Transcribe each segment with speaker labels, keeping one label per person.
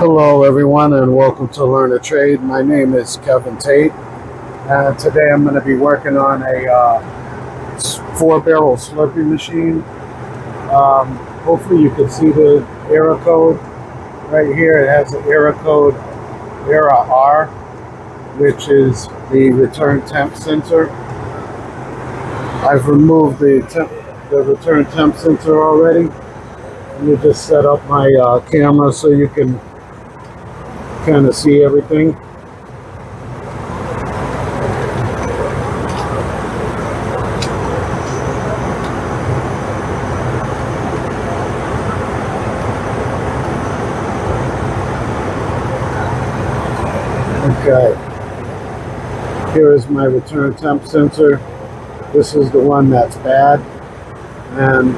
Speaker 1: Hello everyone and welcome to Learn a Trade. My name is Kevin Tate and today I'm going to be working on a 4-barrel Slurpee machine. Hopefully you can see the error code right here. It has the error code error R, which is the return temp sensor. I've removed the return temp sensor already. Let me just set up my camera so you can kind of see everything. Okay, here is my return temp sensor. This is the one that's bad, and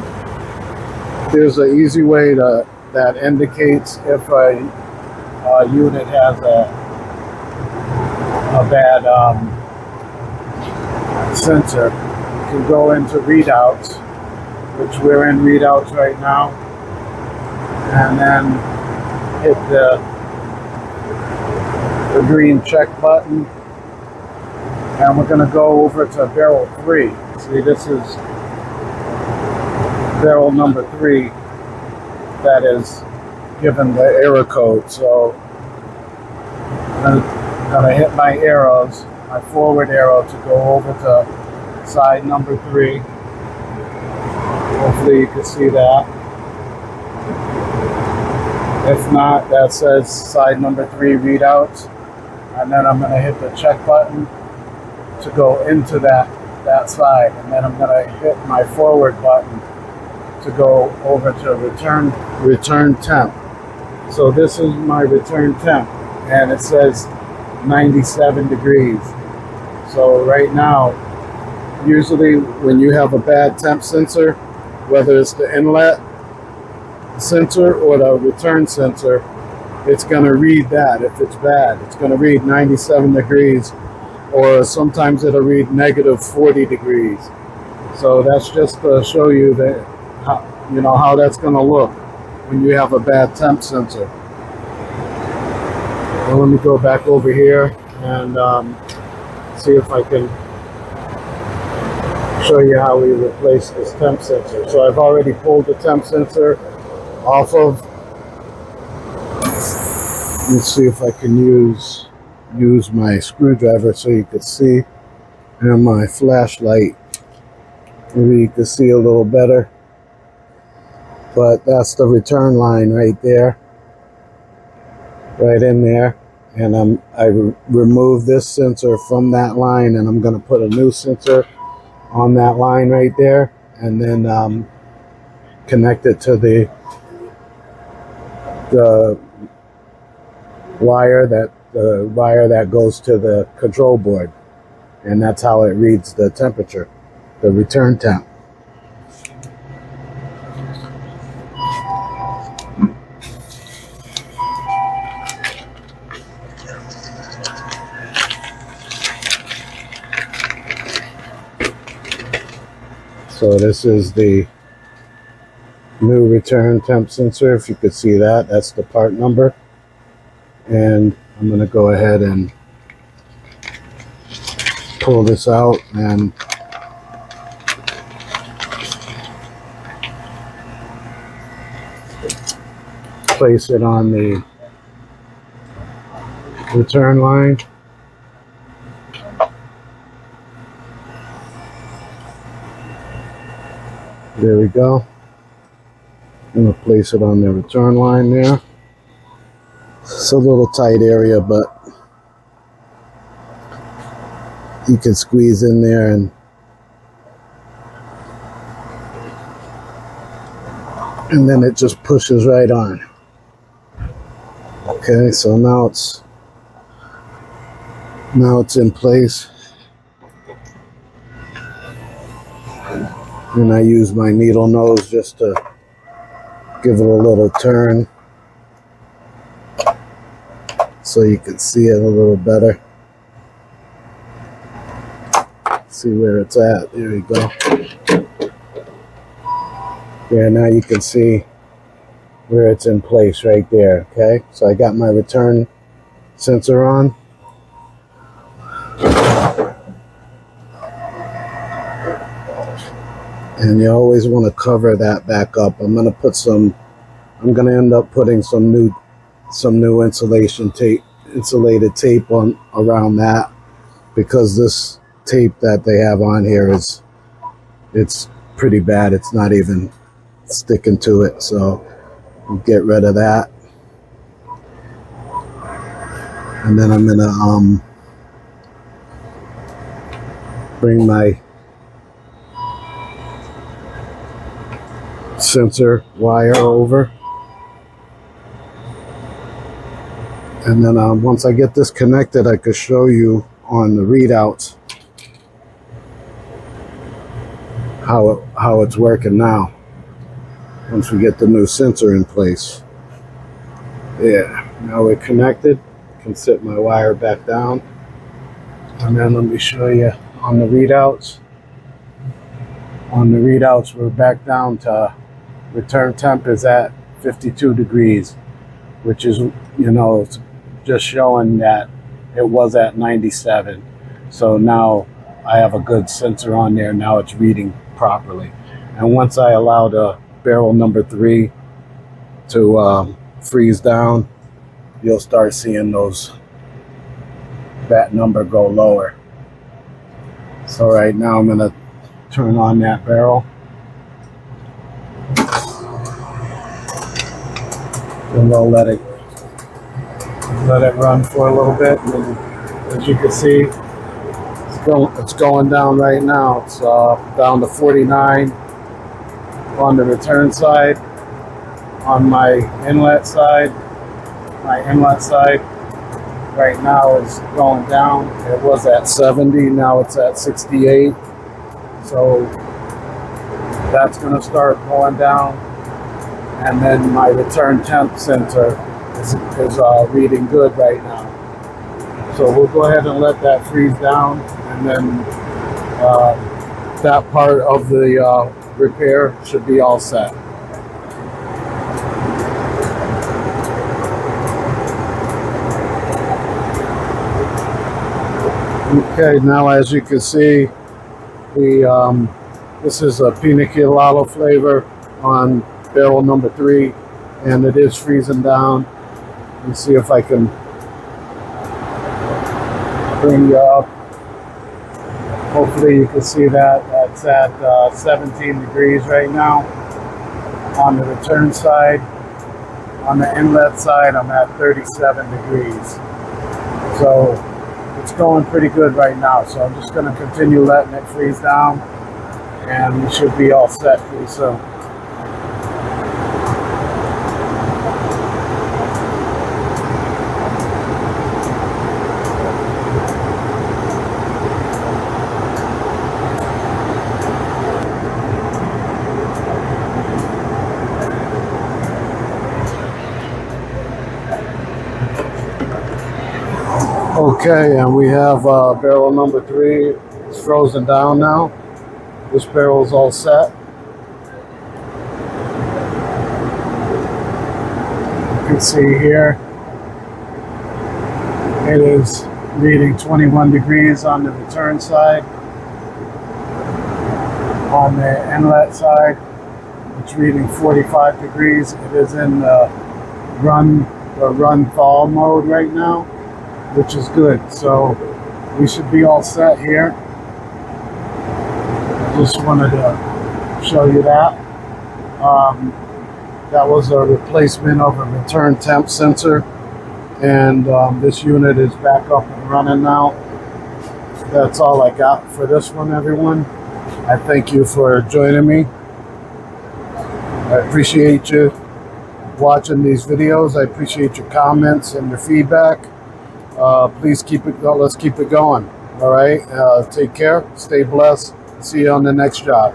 Speaker 1: there's an easy way that indicates if a unit has a bad sensor. You can go into readouts, which we're in readouts right now, and then hit the green check button, and we're going to go over to barrel 3. See, this is barrel number 3 that is given the error code. So I'm gonna hit my arrows, my forward arrow, to go over to side number 3. Hopefully you can see that. If not, that says side number 3 readouts. And then I'm gonna hit the check button to go into that side. And then I'm gonna hit my forward button to go over to return temp. So this is my return temp, and it says 97 degrees. So right now, usually when you have a bad temp sensor, whether it's the inlet sensor or the return sensor, it's going to read that. If it's bad, it's going to read 97 degrees, or sometimes it'll read negative 40 degrees. So that's just to show you that how that's going to look when you have a bad temp sensor. Well, let me go back over here and see if I can show you how we replace this temp sensor. So I've already pulled the temp sensor off of. Let's see if I can use my screwdriver so you can see, and my flashlight. Maybe you can see a little better. But that's the return line right there, right in there. And I remove this sensor from that line, and I'm going to put a new sensor on that line right there, and then connect it to the wire that goes to the control board, and that's how it reads the temperature, the return temp. So this is the new return temp sensor. If you could see that, that's the part number. And I'm going to go ahead and pull this out and place it on the return line. There we go. I'm going to place it on the return line there. It's a little tight area, but you can squeeze in there and then it just pushes right on. Okay, so now it's in place. And I use my needle nose just to give it a little turn so you can see it a little better. See where it's at. There we go. Yeah, now you can see where it's in place right there. Okay, so I got my return sensor on. And you always want to cover that back up. I'm going to end up putting some new insulated tape on around that, because this tape that they have on here it's pretty bad. It's not even sticking to it, so we'll get rid of that. And then I'm gonna bring my sensor wire over, and then once I get this connected, I could show you on the readouts how it's working now once we get the new sensor in place. Yeah, now we're connected. I can sit my wire back down, and then let me show you on the readouts. On the readouts, we're back down to return temp is at 52 degrees, which is, it's just showing that it was at 97. So now I have a good sensor on there. Now it's reading properly. And once I allow the barrel number 3 to freeze down, you'll start seeing that number go lower. So right now I'm going to turn on that barrel. And we'll let it run for a little bit. And as you can see, it's going down right now. It's down to 49 on the return side. On my inlet side right now is going down. It was at 70, now it's at 68. So that's going to start going down. And then my return temp sensor is reading good right now. So we'll go ahead and let that freeze down, and then that part of the repair should be all set. Okay, now as you can see, this is a pina colada flavor on barrel number 3, and it is freezing down. Let me see if I can bring you up. Hopefully you can see that. That's at 17 degrees right now on the return side. On the inlet side, I'm at 37 degrees. So it's going pretty good right now. So I'm just going to continue letting it freeze down, and we should be all set pretty soon. Okay, and we have barrel number 3. It's frozen down now. This barrel is all set. You can see here, it is reading 21 degrees on the return side. On the inlet side, it's reading 45 degrees. It is in the run thaw mode right now, which is good. So we should be all set here. Just wanted to show you that. That was a replacement of a return temp sensor, and this unit is back up and running now. That's all I got for this one, everyone. I thank you for joining me. I appreciate you watching these videos. I appreciate your comments and your feedback. Please let's keep it going. All right. Take care. Stay blessed. See you on the next job.